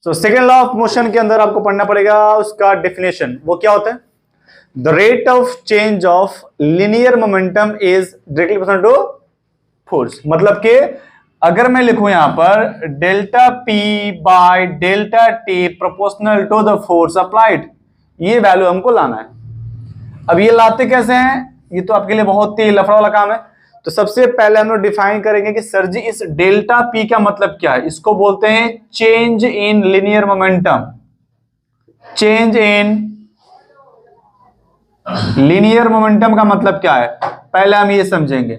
तो second law of motion के अंदर आपको पढ़ना पड़ेगा उसका डेफिनेशन। वो क्या होता है? The rate of change of linear momentum is directly proportional to force. मतलब कि अगर मैं लिखूं यहां पर delta P by delta T proportional to the force applied, ये वैल्यू हमको लाना है। अब ये लाते कैसे हैं? ये तो आपके लिए बहुत ही लफड़ा वाला काम है। तो सबसे पहले हम लोग डिफाइन करेंगे कि सर जी इस डेल्टा पी का मतलब क्या है। इसको बोलते हैं change in linear momentum. Change in linear momentum का मतलब क्या है, पहले हम ये समझेंगे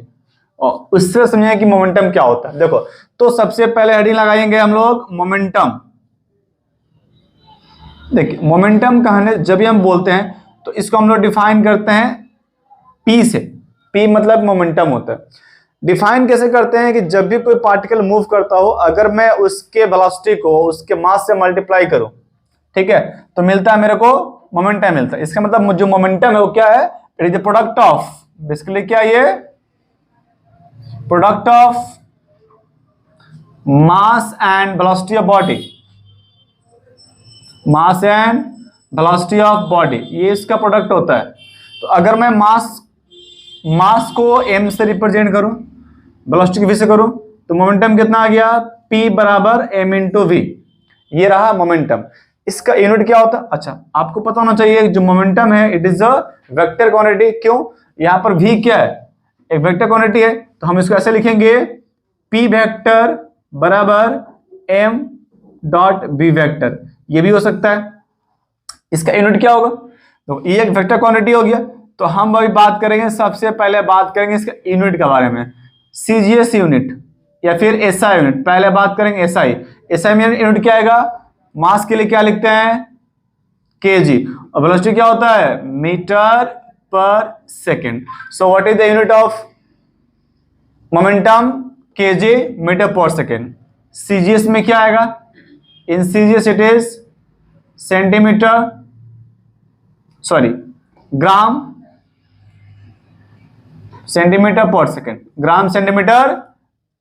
और उससे समझेंगे कि मोमेंटम क्या होता है। देखो, तो सबसे पहले हेडिंग लगाएंगे हम लोग मोमेंटम। देखिए मोमेंटम कहने जब भी हम बोलते हैं तो इसको हम लोग डिफाइन करते हैं पी से। पी मतलब मोमेंटम होता है। डिफाइन कैसे करते हैं कि जब भी कोई पार्टिकल मूव करता हो, अगर मैं उसके वेलोसिटी को उसके मास से मल्टीप्लाई करूं, ठीक है, तो मिलता है मेरे को मोमेंटम मिलता है। इसका मतलब जो मोमेंटम है वो क्या है? It is the product of, basically क्या ये product of mass and velocity of body. Mass and velocity of body, ये इसका प्रोडक्ट होता है। तो अगर मैं मास को m से रिप्रेजेंट करूं, वेलोसिटी को v से करूं, तो मोमेंटम कितना आ गया? p बराबर m इंटू वी। ये रहा मोमेंटम। इसका यूनिट क्या होता है? अच्छा, आपको पता होना चाहिए जो मोमेंटम है it is a vector quantity. क्यों? यहां पर v क्या है? एक वेक्टर क्वांटिटी है। तो हम इसको ऐसे लिखेंगे p वेक्टर बराबर m डॉट v वेक्टर। ये भी हो सकता है। इसका यूनिट क्या होगा? तो ये एक वेक्टर क्वांटिटी हो गया। तो हम अभी बात करेंगे, सबसे पहले बात करेंगे इसका यूनिट के बारे में, सीजीएस यूनिट या फिर एसआई यूनिट। पहले बात करेंगे एसआई। एसआई में यूनिट क्या आएगा? मास के लिए क्या लिखते हैं? केजी। और वेलोसिटी क्या होता है? Metre per second. So what is the unit of momentum? KG metre per second. CGS में क्या आएगा? In CGS it is centimetre, sorry gram centimetre per second. Gram centimetre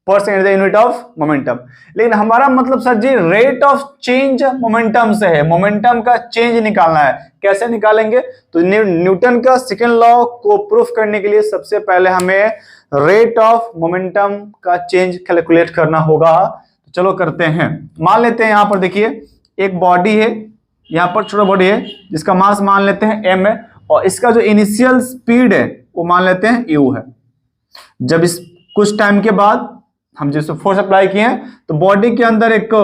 per second the unit of momentum. लेकिन हमारा मतलब sir ji rate of change momentum से है, momentum का change निकालना है। कैसे निकालेंगे? तो न्यूटन का सेकेंड लॉ को प्रूफ करने के लिए सबसे पहले हमें रेट ऑफ मोमेंटम का चेंज कैलकुलेट करना होगा। तो चलो करते हैं। मान लेते हैं यहां पर देखिए एक बॉडी है, यहां पर छोटा बॉडी है जिसका मास मान लेते हैं m है, और इसका जो इनिशियल स्पीड है वो मान लेते हैं u है। जब इस कुछ टाइम के बाद हम जिसको फोर्स अप्लाई किए हैं, तो बॉडी के अंदर एक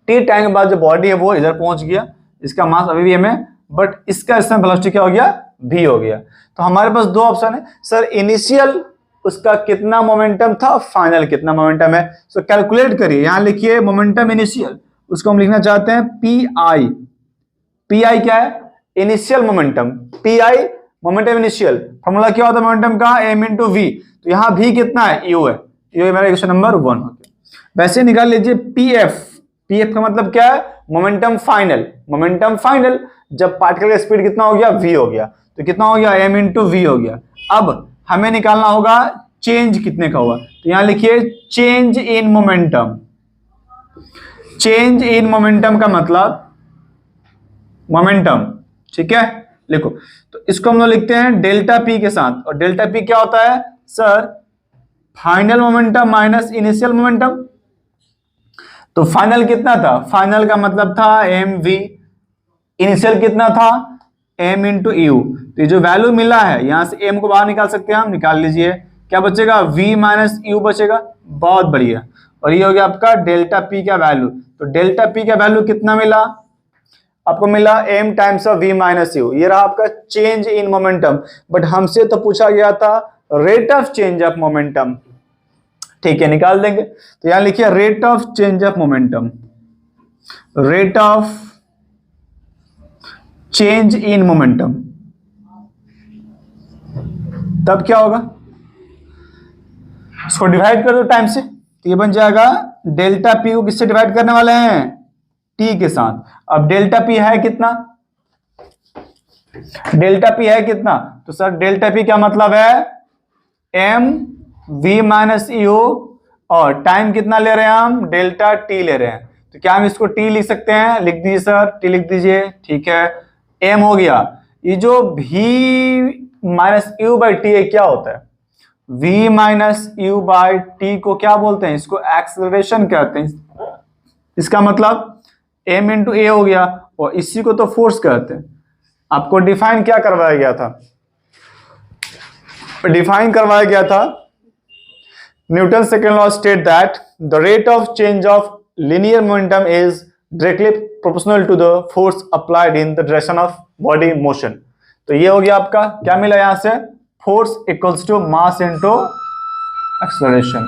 t टाइम के बाद जो बॉडी है वो इधर पहुंच गया। इसका मास अभी भी m है, बट इसका इस समय वेलोसिटी क्या हो गया? v हो गया। तो हमारे पास दो ऑप्शन है, सर इनिशियल उसका कितना मोमेंटम था, फाइनल कितना मोमेंटम है। सो कैलकुलेट करिए, यहां लिखिए मोमेंटम इनिशियल, उसको हम लिखना चाहते हैं पी आई क्या है? Initial momentum. P I momentum initial. Formula क्या होता है मोमेंटम का? m into V. तो यहां v कितना है? u है। ये मेरा क्वेश्चन नंबर 1 हो गया। वैसे निकाल लीजिए pf का मतलब क्या है? Momentum final. मोमेंटम फाइनल जब पार्टिकल का स्पीड कितना हो गया? v हो गया। तो कितना हो गया? m इंटू वी हो गया। अब हमें निकालना होगा चेंज कितने का हुआ। तो यहां लिखिए change in momentum. Change in momentum का मतलब मोमेंटम, ठीक है, लिखो। तो इसको हम लोग लिखते हैं डेल्टा पी के साथ। और डेल्टा पी क्या होता है sir? Final momentum minus initial momentum. तो फाइनल कितना था? फाइनल का मतलब था एम वी। इनिशियल कितना था? m into you. तो ये जो वैल्यू मिला है यहां से m को बाहर निकाल सकते हैं हम, निकाल लीजिए। क्या बचेगा? v माइनस यू बचेगा। बहुत बढ़िया। और ये हो गया आपका डेल्टा p का वैल्यू। तो डेल्टा p का वैल्यू कितना मिला आपको? मिला m times of v minus you. ये रहा आपका चेंज इन मोमेंटम। बट हमसे तो पूछा गया था rate of change of momentum, ठीक है, निकाल देंगे। तो यहां लिखिए rate of change of momentum. Rate of change in momentum, तब क्या होगा? इसको डिवाइड कर दो टाइम से, तो ये बन जाएगा डेल्टा पी को किससे डिवाइड करने वाले हैं? टी के साथ। अब डेल्टा पी है कितना? डेल्टा पी है कितना? तो सर डेल्टा पी क्या मतलब है? एम वी माइनस यू, और टाइम कितना ले रहे हैं हम? डेल्टा टी ले रहे हैं। तो क्या हम इसको टी लिख सकते हैं? लिख दीजिए सर, टी लिख दीजिए, ठीक है। एम हो गया। ये जो v minus you by T है क्या होता है? v minus you by T को क्या बोलते हैं? इसको एक्सेलरेशन कहते हैं। इसका मतलब m इंटू ए हो गया, और इसी को तो फोर्स कहते हैं। आपको डिफाइन क्या करवाया गया था? डिफाइन करवाया गया था, Newton second law state that the rate of change of linear momentum is directly proportional to the force applied in the direction of body motion। तो ये हो गया आपका, क्या मिला यहां से? Force equals to mass into acceleration.